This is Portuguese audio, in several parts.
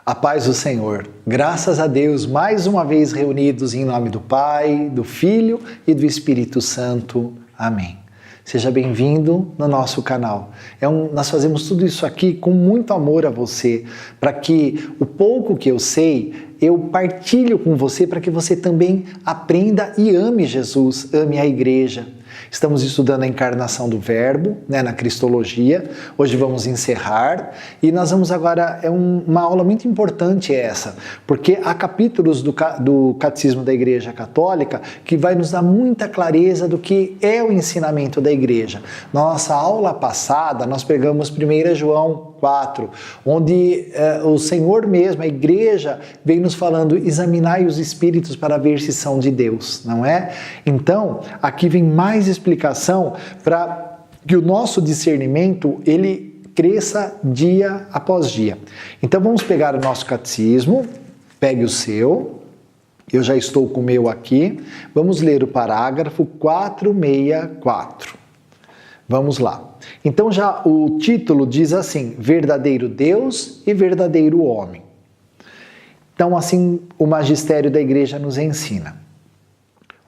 A paz do Senhor. Graças a Deus, mais uma vez reunidos em nome do Pai, do Filho e do Espírito Santo. Amém. Seja bem-vindo no nosso canal. Nós fazemos tudo isso aqui com muito amor a você, para que o pouco que eu sei, eu partilho com você, para que você também aprenda e ame Jesus, ame a igreja. Estamos estudando a encarnação do Verbo, na Cristologia. Hoje vamos encerrar e nós vamos agora, uma aula muito importante essa, porque há capítulos do Catecismo da Igreja Católica que vai nos dar muita clareza do que é o ensinamento da Igreja. Na nossa aula passada, nós pegamos 1 João 4, onde o Senhor mesmo, a Igreja, vem nos falando: examinai os espíritos para ver se são de Deus, não é? Então, aqui vem mais explicação para que o nosso discernimento, ele cresça dia após dia. Então, vamos pegar o nosso catecismo, pegue o seu, eu já estou com o meu aqui, vamos ler o parágrafo 464. Vamos lá. Então já o título diz assim: verdadeiro Deus e verdadeiro homem. Então assim o magistério da igreja nos ensina.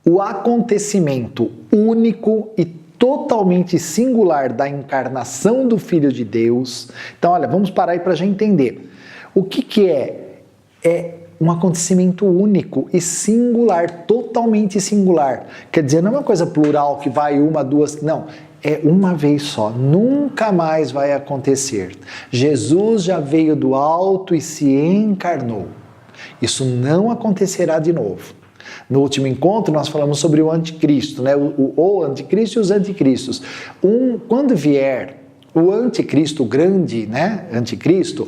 O acontecimento único e totalmente singular da encarnação do Filho de Deus. Então olha, vamos parar aí para a gente entender. O que é? É um acontecimento único e singular, totalmente singular. Quer dizer, não é uma coisa plural que vai uma, duas, não. É uma vez só, nunca mais vai acontecer. Jesus já veio do alto e se encarnou. Isso não acontecerá de novo. No último encontro nós falamos sobre o anticristo, o anticristo e os anticristos. Quando vier o anticristo, o grande anticristo,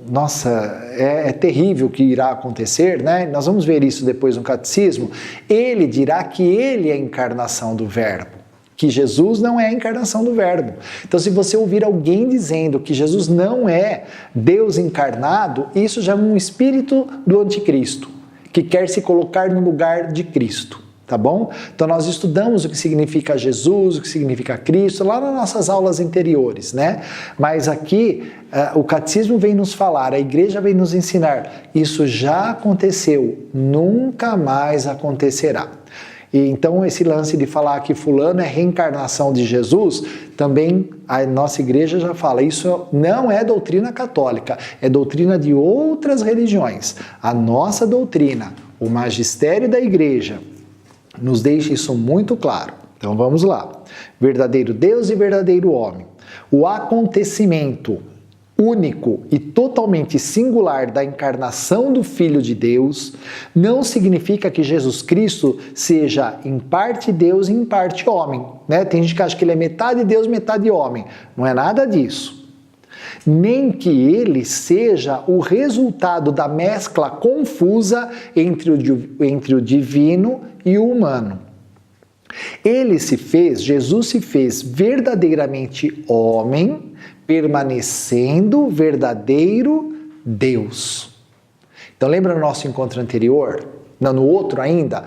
nossa, é terrível o que irá acontecer, Nós vamos ver isso depois no catecismo. Ele dirá que ele é a encarnação do Verbo, que Jesus não é a encarnação do Verbo. Então, se você ouvir alguém dizendo que Jesus não é Deus encarnado, isso já é um espírito do anticristo, que quer se colocar no lugar de Cristo, tá bom? Então, nós estudamos o que significa Jesus, o que significa Cristo, lá nas nossas aulas anteriores, Mas aqui, o catecismo vem nos falar, a igreja vem nos ensinar, isso já aconteceu, nunca mais acontecerá. E então esse lance de falar que fulano é reencarnação de Jesus, também a nossa igreja já fala, isso não é doutrina católica, é doutrina de outras religiões. A nossa doutrina, o magistério da igreja, nos deixa isso muito claro. Então vamos lá. Verdadeiro Deus e verdadeiro homem. O acontecimento único e totalmente singular da encarnação do Filho de Deus não significa que Jesus Cristo seja em parte Deus e em parte homem, Tem gente que acha que ele é metade Deus, metade homem. Não é nada disso. Nem que ele seja o resultado da mescla confusa entre o divino e o humano. Jesus se fez verdadeiramente homem, permanecendo verdadeiro Deus. Então lembra no nosso encontro anterior? Não, no outro ainda,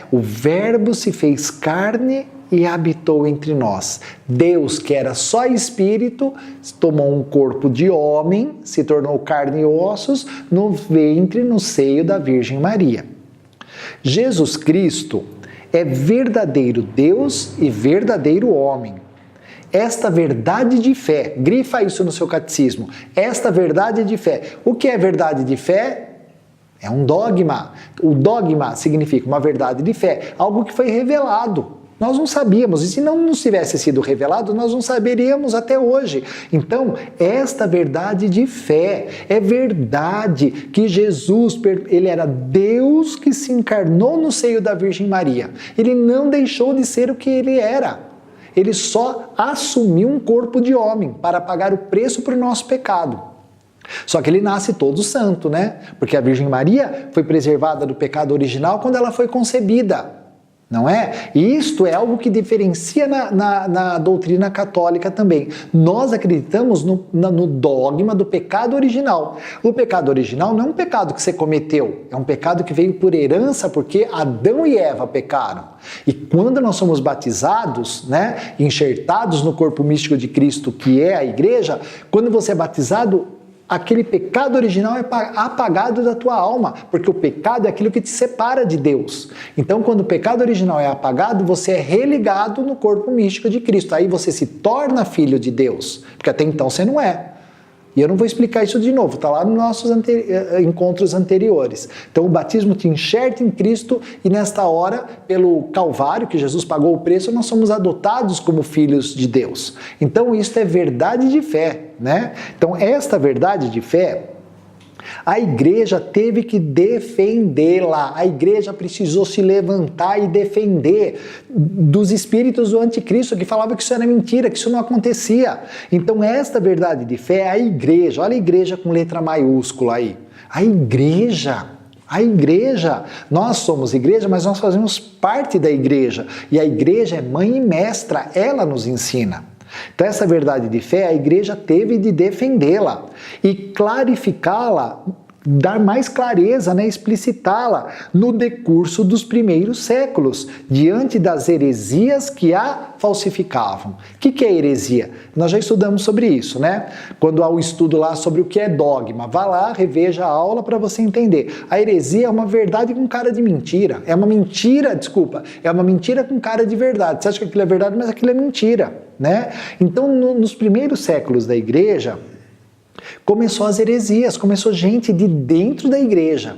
O Verbo se fez carne e habitou entre nós. Deus, que era só espírito, tomou um corpo de homem, se tornou carne e ossos, no ventre, no seio da Virgem Maria. Jesus Cristo é verdadeiro Deus e verdadeiro homem. Esta verdade de fé, grifa isso no seu catecismo, esta verdade de fé. O que é verdade de fé? É um dogma. O dogma significa uma verdade de fé, algo que foi revelado. Nós não sabíamos, e se não nos tivesse sido revelado, nós não saberíamos até hoje. Então, esta verdade de fé é verdade que Jesus, ele era Deus que se encarnou no seio da Virgem Maria. Ele não deixou de ser o que ele era. Ele só assumiu um corpo de homem para pagar o preço para o nosso pecado. Só que ele nasce todo santo, Porque a Virgem Maria foi preservada do pecado original quando ela foi concebida. Não é? E isto é algo que diferencia na doutrina católica também. Nós acreditamos no dogma do pecado original. O pecado original não é um pecado que você cometeu, é um pecado que veio por herança porque Adão e Eva pecaram. E quando nós somos batizados, enxertados no corpo místico de Cristo, que é a igreja, quando você é batizado, aquele pecado original é apagado da tua alma, porque o pecado é aquilo que te separa de Deus. Então, quando o pecado original é apagado, você é religado no corpo místico de Cristo. Aí você se torna filho de Deus, porque até então você não é. E eu não vou explicar isso de novo, está lá nos nossos encontros anteriores. Então o batismo te enxerta em Cristo e nesta hora, pelo Calvário, que Jesus pagou o preço, nós somos adotados como filhos de Deus. Então isso é verdade de fé, né? Então esta verdade de fé, a igreja teve que defendê-la, a igreja precisou se levantar e defender dos espíritos do anticristo que falavam que isso era mentira, que isso não acontecia. Então esta verdade de fé, a igreja, olha a igreja com letra maiúscula aí, a igreja, nós somos igreja, mas nós fazemos parte da igreja, e a igreja é mãe e mestra, ela nos ensina. Então essa verdade de fé, a igreja teve de defendê-la e clarificá-la, dar mais clareza, né, explicitá-la no decurso dos primeiros séculos, diante das heresias que a falsificavam. O que é heresia? Nós já estudamos sobre isso, né? Quando há o estudo lá sobre o que é dogma, vá lá, reveja a aula para você entender. A heresia é uma verdade com cara de mentira. É uma mentira com cara de verdade. Você acha que aquilo é verdade, mas aquilo é mentira, né? Então, nos primeiros séculos da igreja, começou as heresias, começou gente de dentro da igreja.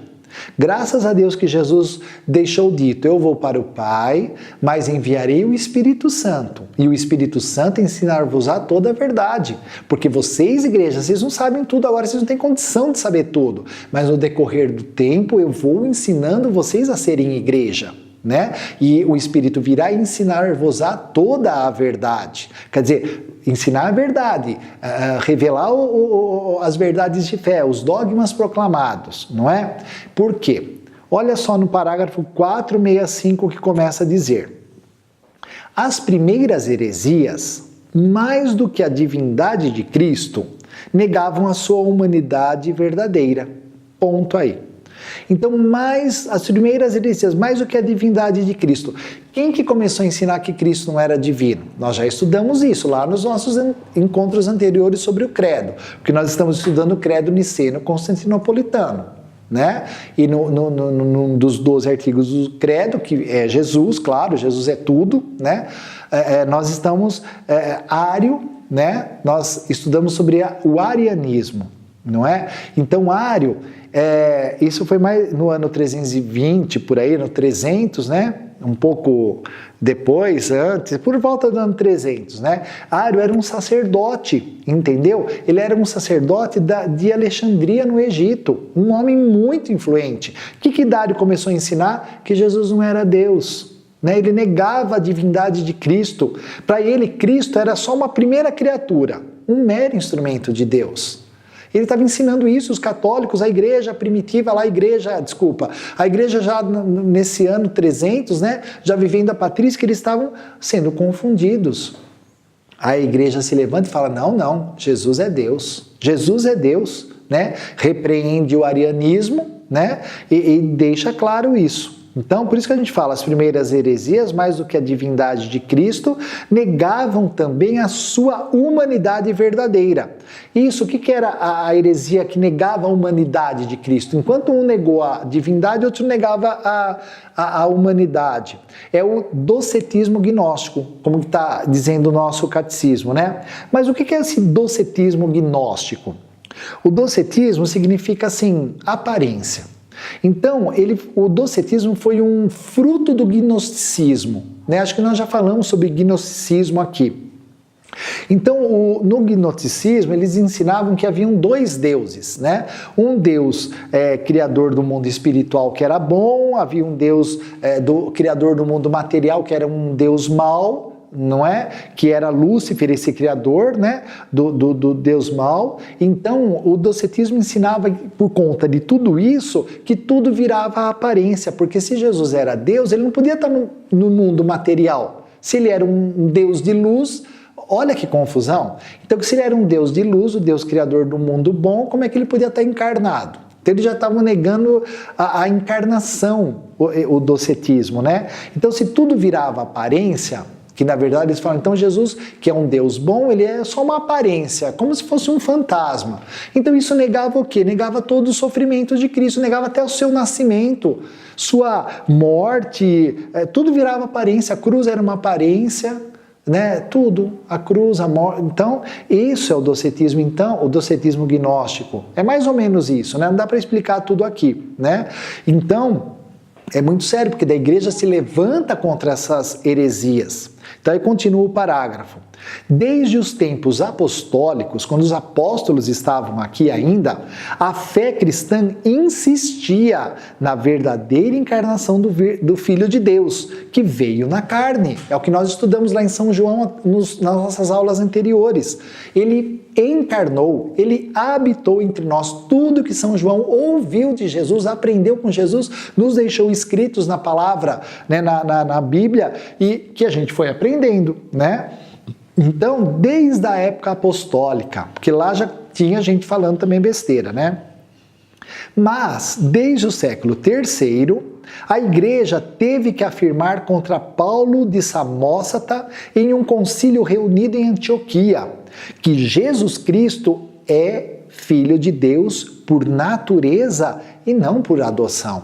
Graças a Deus que Jesus deixou dito, eu vou para o Pai, mas enviarei o Espírito Santo. E o Espírito Santo ensinar-vos-á toda a verdade. Porque vocês, igreja, vocês não sabem tudo agora, vocês não têm condição de saber tudo. Mas no decorrer do tempo eu vou ensinando vocês a serem igreja. Né? E o Espírito virá ensinar-vos-á toda a verdade. Quer dizer, ensinar a verdade, revelar as verdades de fé, os dogmas proclamados, não é? Por quê? Olha só no parágrafo 465 que começa a dizer: as primeiras heresias, mais do que a divindade de Cristo, negavam a sua humanidade verdadeira. Ponto aí. Então, as primeiras heresias, mais do que a divindade de Cristo. Quem que começou a ensinar que Cristo não era divino? Nós já estudamos isso lá nos nossos encontros anteriores sobre o credo, porque nós estamos estudando o credo niceno-constantinopolitano, né? E num dos 12 artigos do credo, que é Jesus, claro, Jesus é tudo, né? Nós estamos ário, né? Nós estudamos sobre o arianismo, não é? Então, ário, isso foi mais no ano 320, por aí, no 300, né? Um pouco depois, antes, por volta do ano 300, né? Ário era um sacerdote, entendeu? Ele era um sacerdote de Alexandria, no Egito, um homem muito influente. O que Dário começou a ensinar? Que Jesus não era Deus, né? Ele negava a divindade de Cristo. Para ele, Cristo era só uma primeira criatura, um mero instrumento de Deus. Ele estava ensinando isso, os católicos, a igreja primitiva, a igreja já nesse ano 300, né, já vivendo a patrística, eles estavam sendo confundidos. A igreja se levanta e fala, não, Jesus é Deus, né, repreende o arianismo, né, e deixa claro isso. Então, por isso que a gente fala, as primeiras heresias, mais do que a divindade de Cristo, negavam também a sua humanidade verdadeira. Isso, o que era a heresia que negava a humanidade de Cristo? Enquanto um negou a divindade, outro negava a humanidade. É o docetismo gnóstico, como está dizendo o nosso catecismo, né? Mas o que é esse docetismo gnóstico? O docetismo significa, assim, aparência. Então, o docetismo foi um fruto do gnosticismo, né? Acho que nós já falamos sobre gnosticismo aqui. Então, no gnosticismo, eles ensinavam que haviam dois deuses, né? Um Deus criador do mundo espiritual, que era bom, havia um Deus criador do mundo material, que era um Deus mau, não é? Que era Lúcifer, esse criador, né? do Deus mau. Então, o docetismo ensinava, por conta de tudo isso, que tudo virava aparência, porque se Jesus era Deus, ele não podia estar no mundo material. Se ele era um Deus de luz, olha que confusão. Então, se ele era um Deus de luz, o Deus criador do mundo bom, como é que ele podia estar encarnado? Então, eles já estavam negando a encarnação, o docetismo, né? Então, se tudo virava aparência, Que na verdade eles falam, então Jesus, que é um Deus bom, ele é só uma aparência, como se fosse um fantasma. Então isso negava o quê? Negava todo o sofrimento de Cristo, negava até o seu nascimento, sua morte, tudo virava aparência, a cruz era uma aparência, né? Tudo, a cruz, a morte. Então, isso é o docetismo, então, o docetismo gnóstico. É mais ou menos isso, né? Não dá para explicar tudo aqui, né? Então, é muito sério, porque da igreja se levanta contra essas heresias. Então aí continua o parágrafo. Desde os tempos apostólicos, quando os apóstolos estavam aqui ainda, a fé cristã insistia na verdadeira encarnação do Filho de Deus, que veio na carne. É o que nós estudamos lá em São João nas nossas aulas anteriores. Ele encarnou, ele habitou entre nós. Tudo que São João ouviu de Jesus, aprendeu com Jesus, nos deixou escritos na palavra, né, na Bíblia, e que a gente foi aprendendo, né? Então, desde a época apostólica, porque lá já tinha gente falando também besteira, né? Mas, desde o século III, a igreja teve que afirmar contra Paulo de Samósata em um concílio reunido em Antioquia, que Jesus Cristo é Filho de Deus por natureza e não por adoção.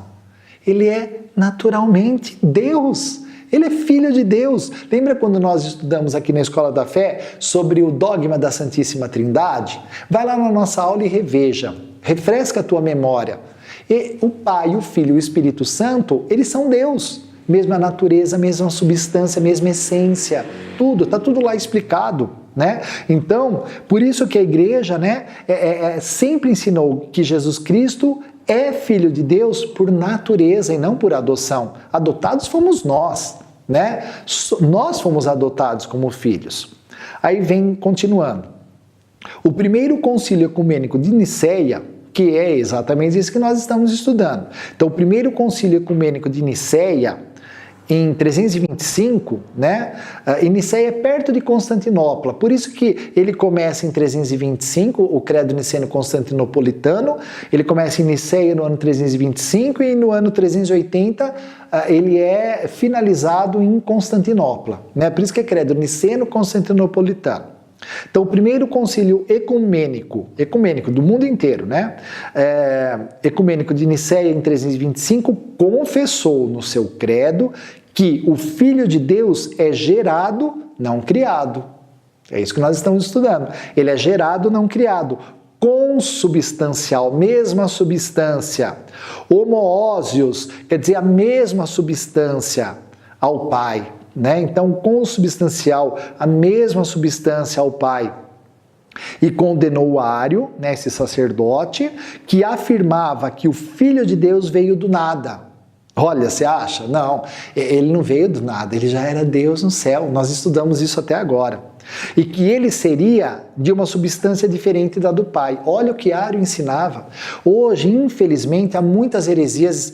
Ele é naturalmente Deus. Ele é Filho de Deus. Lembra quando nós estudamos aqui na Escola da Fé sobre o dogma da Santíssima Trindade? Vai lá na nossa aula e reveja. Refresca a tua memória. E o Pai, o Filho e o Espírito Santo, eles são Deus. Mesma natureza, mesma substância, mesma essência. Tudo, está tudo lá explicado, né? Então, por isso que a igreja, né, sempre ensinou que Jesus Cristo é Filho de Deus por natureza e não por adoção. Adotados fomos nós, né? Nós fomos adotados como filhos. Aí vem continuando. O primeiro concílio ecumênico de Nicéia, que é exatamente isso que nós estamos estudando. Então, o primeiro concílio ecumênico de Nicéia, em 325, né? E Nicéia é perto de Constantinopla, por isso que ele começa em 325, o credo niceno-constantinopolitano, ele começa em Nicéia no ano 325 e no ano 380 ele é finalizado em Constantinopla, né? Por isso que é credo niceno-constantinopolitano. Então, o primeiro concílio ecumênico do mundo inteiro, né? Ecumênico de Nicéia em 325, confessou no seu credo que o Filho de Deus é gerado, não criado. É isso que nós estamos estudando. Ele é gerado, não criado. Consubstancial, mesma substância. Homoósios, quer dizer, a mesma substância ao Pai. Né? Então, consubstancial, a mesma substância ao Pai. E condenou o Ário, né, esse sacerdote, que afirmava que o Filho de Deus veio do nada. Olha, você acha? Não, ele não veio do nada, ele já era Deus no céu, nós estudamos isso até agora. E que ele seria de uma substância diferente da do Pai. Olha o que Ário ensinava. Hoje, infelizmente, há muitas heresias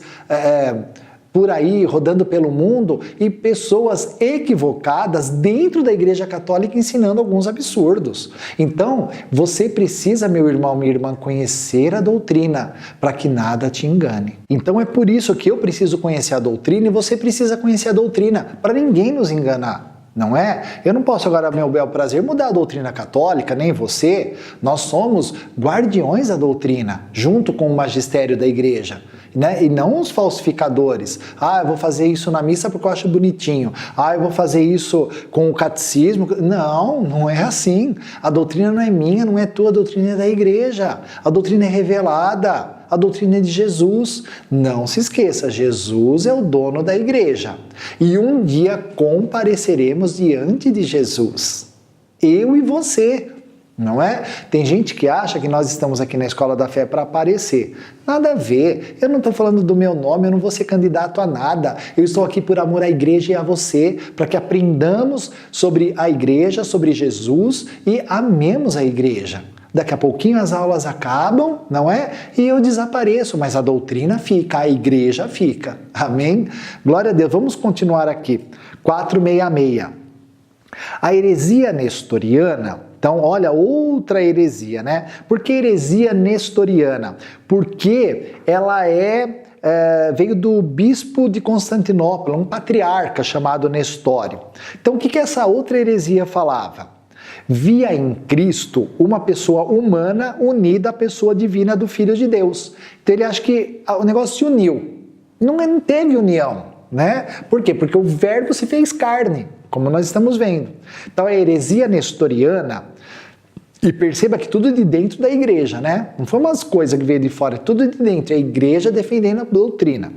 por aí, rodando pelo mundo, e pessoas equivocadas dentro da Igreja Católica ensinando alguns absurdos. Então, você precisa, meu irmão, minha irmã, conhecer a doutrina para que nada te engane. Então, é por isso que eu preciso conhecer a doutrina e você precisa conhecer a doutrina, para ninguém nos enganar. Não é? Eu não posso agora, meu bel prazer, mudar a doutrina católica, nem você. Nós somos guardiões da doutrina, junto com o magistério da igreja, né? E não os falsificadores. Ah, eu vou fazer isso na missa porque eu acho bonitinho. Ah, eu vou fazer isso com o catecismo. Não, não é assim. A doutrina não é minha, não é tua, a doutrina é da igreja. A doutrina é revelada. A doutrina é de Jesus. Não se esqueça, Jesus é o dono da igreja. E um dia compareceremos diante de Jesus. Eu e você, não é? Tem gente que acha que nós estamos aqui na Escola da Fé para aparecer. Nada a ver. Eu não estou falando do meu nome, eu não vou ser candidato a nada. Eu estou aqui por amor à igreja e a você, para que aprendamos sobre a igreja, sobre Jesus e amemos a igreja. Daqui a pouquinho as aulas acabam, não é? E eu desapareço, mas a doutrina fica, a igreja fica. Amém? Glória a Deus. Vamos continuar aqui. 466. A heresia nestoriana, então olha, outra heresia, né? Por que heresia nestoriana? Porque ela é veio do bispo de Constantinopla, um patriarca chamado Nestório. Então o que essa outra heresia falava? Via em Cristo uma pessoa humana unida à pessoa divina do Filho de Deus. Então ele acha que o negócio se uniu. Não teve união, né? Por quê? Porque o verbo se fez carne, como nós estamos vendo. Então a heresia nestoriana, e perceba que tudo de dentro da igreja, né? Não foi umas coisas que veio de fora, tudo de dentro, é a igreja defendendo a doutrina.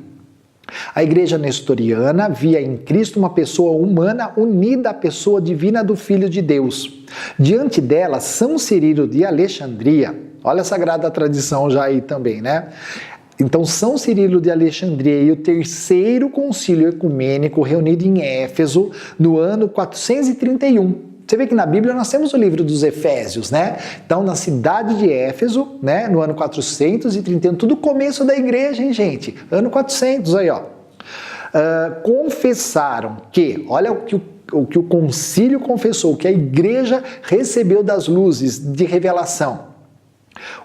A igreja nestoriana via em Cristo uma pessoa humana unida à pessoa divina do Filho de Deus. Diante dela, São Cirilo de Alexandria, olha a sagrada tradição já aí também, né? Então, São Cirilo de Alexandria e o terceiro concílio ecumênico reunido em Éfeso no ano 431. Você vê que na Bíblia nós temos o livro dos Efésios, né? Então, na cidade de Éfeso, né, no ano 431, tudo começo da igreja, hein, gente? Ano 400, aí, ó. Confessaram que, olha o que o concílio confessou, que a igreja recebeu das luzes de revelação.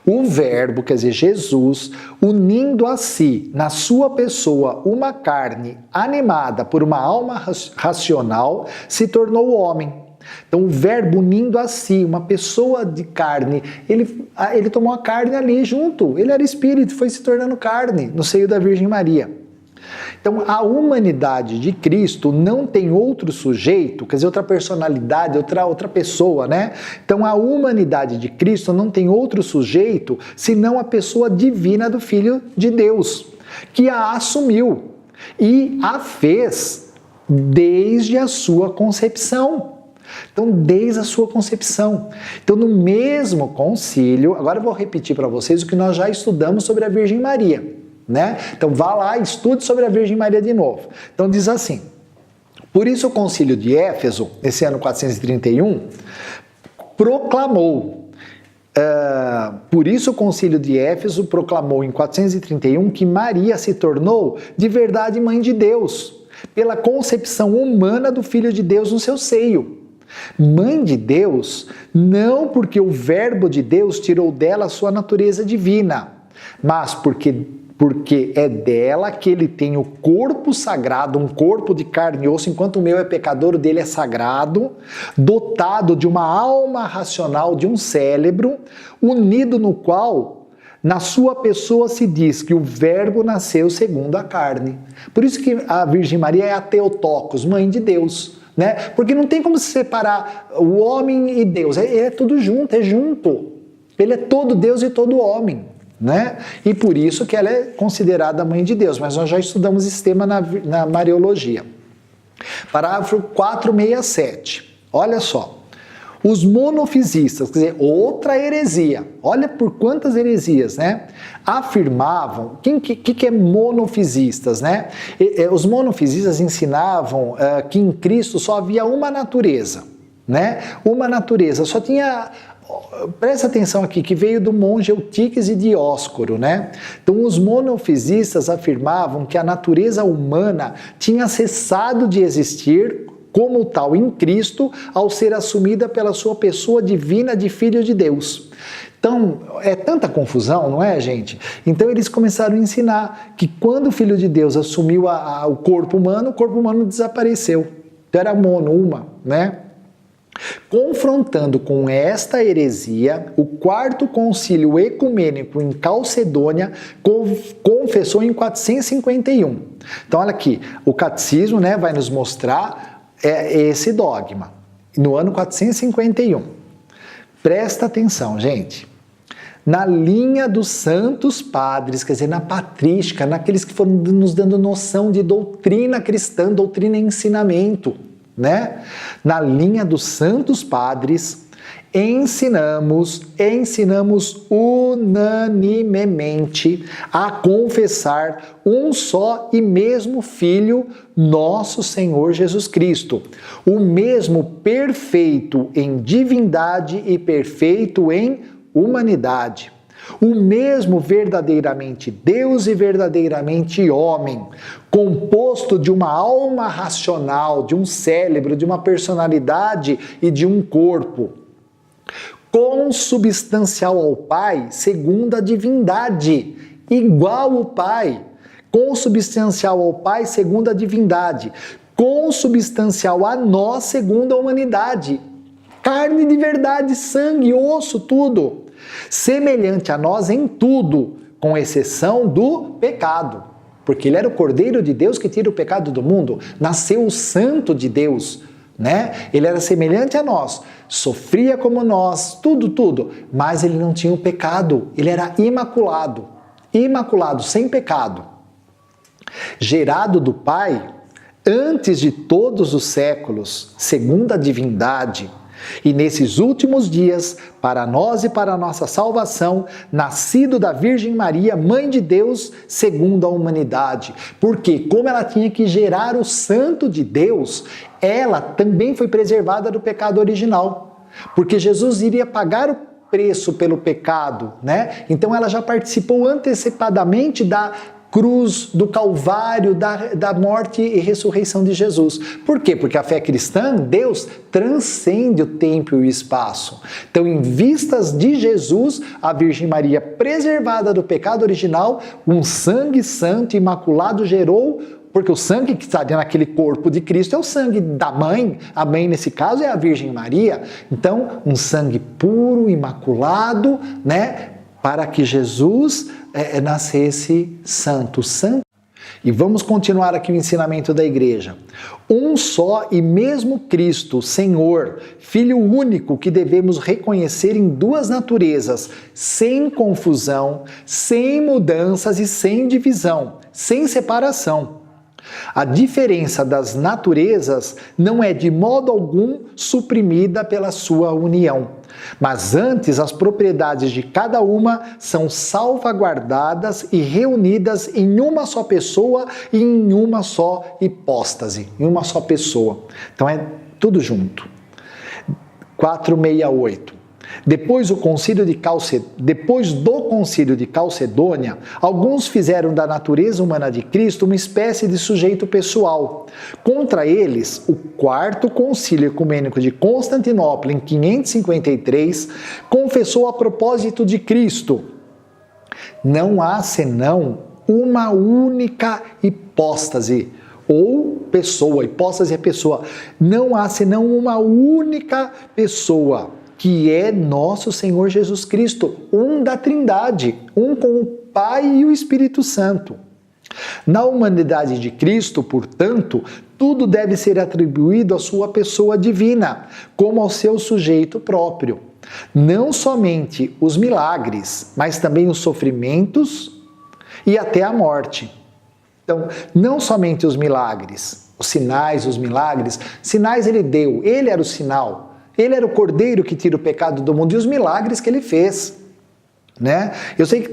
O Verbo, quer dizer, Jesus, unindo a si, na sua pessoa, uma carne animada por uma alma racional, se tornou homem. Então, o Verbo unindo a si, uma pessoa de carne, ele tomou a carne ali junto, ele era espírito, foi se tornando carne no seio da Virgem Maria. Então, a humanidade de Cristo não tem outro sujeito, quer dizer, outra personalidade, outra pessoa, né? Então, a humanidade de Cristo não tem outro sujeito senão a pessoa divina do Filho de Deus, que a assumiu e a fez desde a sua concepção. Então, desde a sua concepção. Então, no mesmo concílio, agora eu vou repetir para vocês o que nós já estudamos sobre a Virgem Maria. Né? Então vá lá e estude sobre a Virgem Maria de novo. Então diz assim: por isso o concílio de Éfeso, nesse ano 431, proclamou, por isso o concílio de Éfeso proclamou em 431 que Maria se tornou de verdade mãe de Deus, pela concepção humana do Filho de Deus no seu seio. Mãe de Deus, não porque o Verbo de Deus tirou dela a sua natureza divina, mas porque é dela que ele tem o corpo sagrado, um corpo de carne e osso, enquanto o meu é pecador, o dele é sagrado, dotado de uma alma racional, de um cérebro, unido no qual, na sua pessoa se diz que o Verbo nasceu segundo a carne. Por isso que a Virgem Maria é a Theotokos, mãe de Deus, né? Porque não tem como se separar o homem e Deus, é tudo junto, é junto. Ele é todo Deus e todo homem. Né? E por isso que ela é considerada mãe de Deus, mas nós já estudamos esse tema na Mariologia. Parágrafo 467, olha só, os monofisistas, quer dizer, outra heresia, olha por quantas heresias, né? Afirmavam, que é monofisistas, né? Os monofisistas ensinavam que em Cristo só havia uma natureza, né? Uma natureza, só tinha... Presta atenção aqui, que veio do monge Eutíques e Dióscoro, né? Então, os monofisistas afirmavam que a natureza humana tinha cessado de existir como tal em Cristo ao ser assumida pela sua pessoa divina de Filho de Deus. Então, é tanta confusão, não é, gente? Então, eles começaram a ensinar que quando o Filho de Deus assumiu o corpo humano desapareceu. Então, era uma, né? Confrontando com esta heresia, o quarto concílio ecumênico em Calcedônia confessou em 451. Então, olha aqui, o catecismo, né, vai nos mostrar esse dogma, no ano 451. Presta atenção, gente. Na linha dos santos padres, quer dizer, na patrística, naqueles que foram nos dando noção de doutrina cristã, doutrina e ensinamento, né? Na linha dos santos padres, ensinamos unanimemente a confessar um só e mesmo Filho, nosso Senhor Jesus Cristo, o mesmo perfeito em divindade e perfeito em humanidade, o mesmo verdadeiramente Deus e verdadeiramente homem, composto de uma alma racional, de um cérebro, de uma personalidade e de um corpo, consubstancial ao Pai, segundo a divindade, igual ao Pai, consubstancial ao Pai segundo a divindade, consubstancial a nós segundo a humanidade. Carne de verdade, sangue, osso, tudo. Semelhante a nós em tudo, com exceção do pecado. Porque ele era o Cordeiro de Deus que tira o pecado do mundo. Nasceu o Santo de Deus, né? Ele era semelhante a nós, sofria como nós, tudo. Mas ele não tinha o pecado. Ele era imaculado. Imaculado, sem pecado. Gerado do Pai antes de todos os séculos, segundo a divindade, e nesses últimos dias, para nós e para a nossa salvação, nascido da Virgem Maria, Mãe de Deus, segundo a humanidade. Porque, como ela tinha que gerar o Santo de Deus, ela também foi preservada do pecado original. Porque Jesus iria pagar o preço pelo pecado, né? Então ela já participou antecipadamente da cruz, do Calvário, da morte e ressurreição de Jesus. Por quê? Porque a fé cristã, Deus transcende o tempo e o espaço. Então, em vistas de Jesus, a Virgem Maria, preservada do pecado original, um sangue santo, imaculado, gerou, porque o sangue que está naquele corpo de Cristo é o sangue da mãe, a mãe nesse caso é a Virgem Maria. Então, um sangue puro, imaculado, né? Para que Jesus nascesse santo. E vamos continuar aqui o ensinamento da igreja. Um só e mesmo Cristo, Senhor, Filho único que devemos reconhecer em duas naturezas, sem confusão, sem mudanças e sem divisão, sem separação. A diferença das naturezas não é de modo algum suprimida pela sua união, mas antes as propriedades de cada uma são salvaguardadas e reunidas em uma só pessoa e em uma só hipóstase, em uma só pessoa. Então é tudo junto. 468. Depois do concílio de Calcedônia, alguns fizeram da natureza humana de Cristo uma espécie de sujeito pessoal. Contra eles, o quarto concílio ecumênico de Constantinopla, em 553, confessou a propósito de Cristo: não há senão uma única hipóstase, ou pessoa, hipóstase é pessoa, não há senão uma única pessoa, que é nosso Senhor Jesus Cristo, um da Trindade, um com o Pai e o Espírito Santo. Na humanidade de Cristo, portanto, tudo deve ser atribuído à sua pessoa divina, como ao seu sujeito próprio. Não somente os milagres, mas também os sofrimentos e até a morte. Então, não somente os milagres, os sinais, os milagres, sinais ele deu, ele era o sinal. Ele era o Cordeiro que tira o pecado do mundo e os milagres que ele fez, né? Eu sei que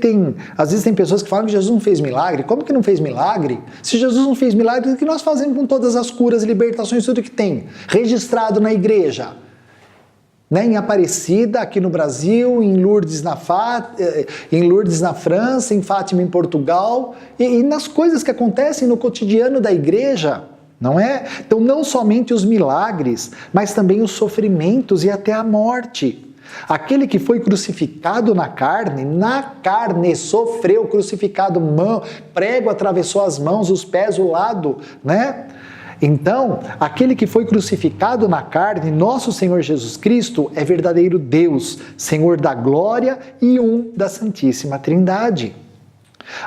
às vezes tem pessoas que falam que Jesus não fez milagre. Como que não fez milagre? Se Jesus não fez milagre, o que nós fazemos com todas as curas, libertações, tudo que tem registrado na igreja? Né? Em Aparecida, aqui no Brasil, em Lourdes na França, em Fátima em Portugal, e nas coisas que acontecem no cotidiano da igreja. Não é? Então, não somente os milagres, mas também os sofrimentos e até a morte. Aquele que foi crucificado na carne sofreu, crucificado, prego atravessou as mãos, os pés, o lado, né? Então, aquele que foi crucificado na carne, nosso Senhor Jesus Cristo, é verdadeiro Deus, Senhor da glória e um da Santíssima Trindade.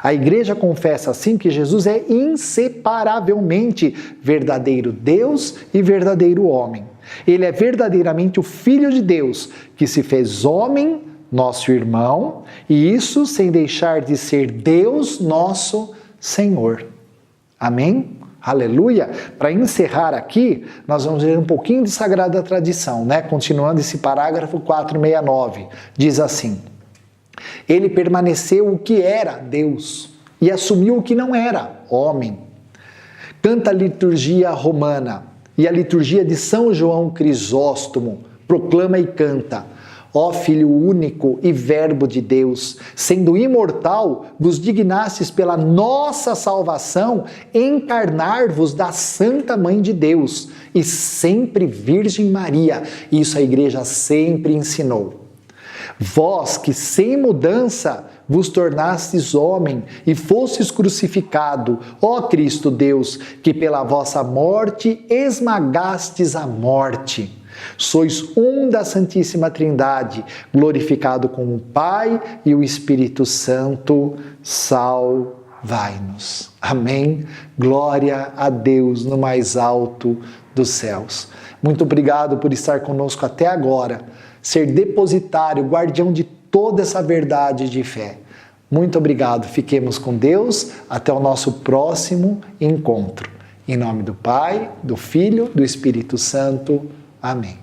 A igreja confessa assim que Jesus é inseparavelmente verdadeiro Deus e verdadeiro homem. Ele é verdadeiramente o Filho de Deus, que se fez homem, nosso irmão, e isso sem deixar de ser Deus, nosso Senhor. Amém? Aleluia! Para encerrar aqui, nós vamos ler um pouquinho de Sagrada Tradição, né? Continuando esse parágrafo 469. Diz assim: ele permaneceu o que era Deus e assumiu o que não era, homem. Canta a liturgia romana e a liturgia de São João Crisóstomo proclama e canta: ó Filho único e Verbo de Deus, sendo imortal, vos dignastes pela nossa salvação encarnar-vos da Santa Mãe de Deus e sempre Virgem Maria. Isso a igreja sempre ensinou. Vós que sem mudança vos tornastes homem e fostes crucificado, ó Cristo Deus, que pela vossa morte esmagastes a morte. Sois um da Santíssima Trindade, glorificado com o Pai e o Espírito Santo, salvai-nos. Amém. Glória a Deus no mais alto dos céus. Muito obrigado por estar conosco até agora, ser depositário, guardião de toda essa verdade de fé. Muito obrigado. Fiquemos com Deus. Até o nosso próximo encontro. Em nome do Pai, do Filho, do Espírito Santo. Amém.